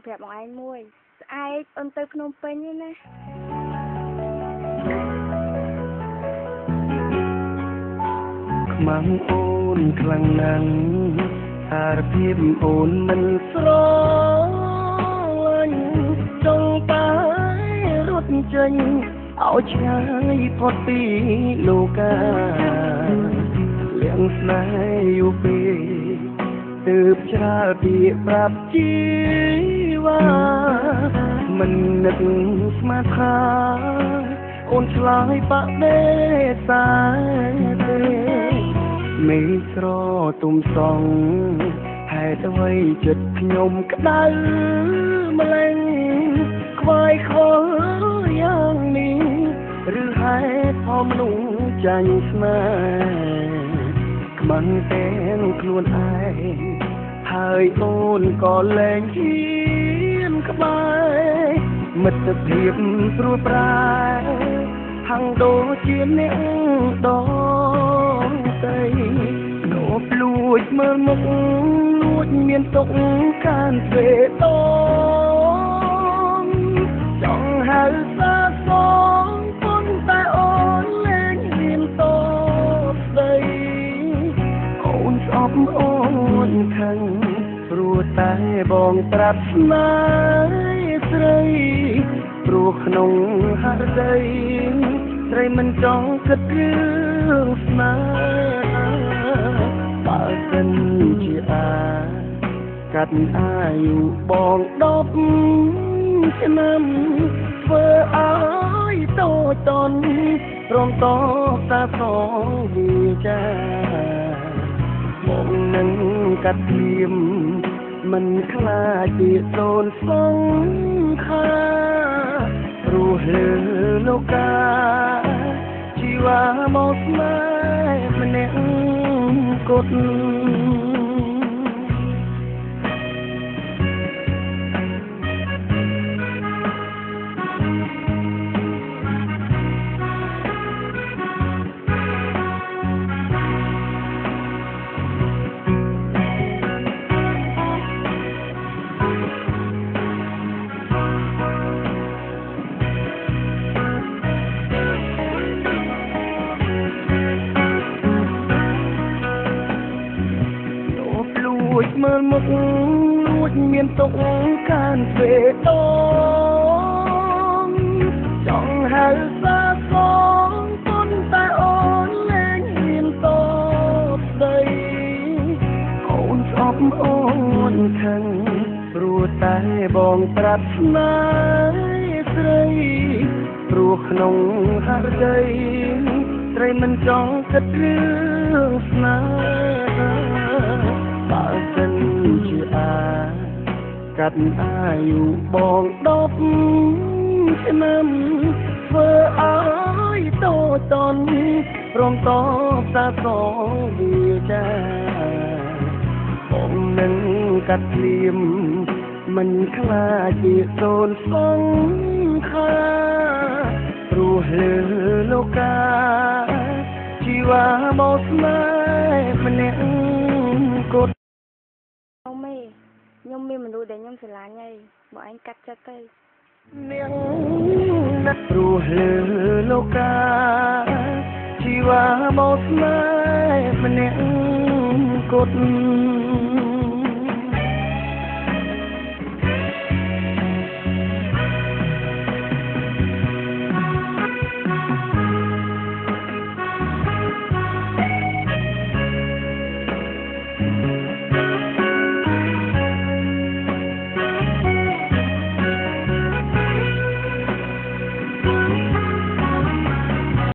ប្រាប់បងឯងមួយស្អែកអូនទៅភ្នំពេញទេណាខ្មាំងអូនខ្លាំងណាស់សារភាពអូនមិនស្រឡាញ់ចង់តែរត់ចេញឲ្យឆ្ងាយផុតពីលោកាលៀងស្នេហ៍យូរពេកទើបច្រាលពីប្រាប់ជីវ៉ាមិននឹកស្មានថាអូនឆ្លើយបាក់ដេសាទេមេឃស្រទុំសងហេតុអ្វីចិត្តខ្ញុំក្តៅម្ល៉េះខ្វាយខលយ៉ាងនេះឬហេតុផលមនុស្សចាញ់ស្នេហ៍ខ្មាំងទាំងខ្លួនឯងហើយអូនក៏លែងហ៊ានក្បែរមិត្តភាពព្រួយប្រែហាំងដូចជាអ្នកដងទៅនោមលួចមើលមុខលួចមានទុកកាន់ពេលតងចង់ហៅសាសងប៉ុន្តែអូនលែងហ៊ានតបស្ដីអូនស្អប់អូនខឹងព្រោះតែបងប្រាប់ស្នេហ៍ស្រីព្រោះក្នុងហឫទ័យស្រីមិនចង់គិតរឿងស្នេហាបើសិនជាកាត់អាយុបង10ឆ្នាំធ្វើឲ្យតូចតន់ព្រមតតាសងវាចាបងនឹងកាត់ភ្លាមមិនខ្លាចពីសូនសងខាព្រោះលើលោកាជីវ៉ាមកស្នេហ៍ម្នាក់គត់មើលមុខលួចមានទុកកាន់ពេលតងចង់ហៅសាសងប៉ុន្តែអូនលែងហ៊ានតបស្ដីអូនស្អប់អូនខឹងព្រោះតែបងប្រាប់ស្នេហ៍ស្រីព្រោះក្នុងហឫទ័យស្រីមិនចង់គិតរឿងស្នេហាបើសិនជាកាត់អាយុបង10ឆ្នាំធ្វើឲ្យតូចតន់ព្រមតតាសងវាចាបងនឹងកាត់ភ្លាមមិនខ្លាចពីសូនសងខាព្រោះលើលោកាជីវ៉ាមកស្នេហ៍ម្នាក់គត់ខ្ញុំមានមនុស្សដែលខ្ញុំស្រឡាញ់ហើយបើឯងកាត់ចិត្តទៅនាងណាស់ព្រោះលើលោកាជីវ៉ាមកស្នេហ៍ម្នាក់គត់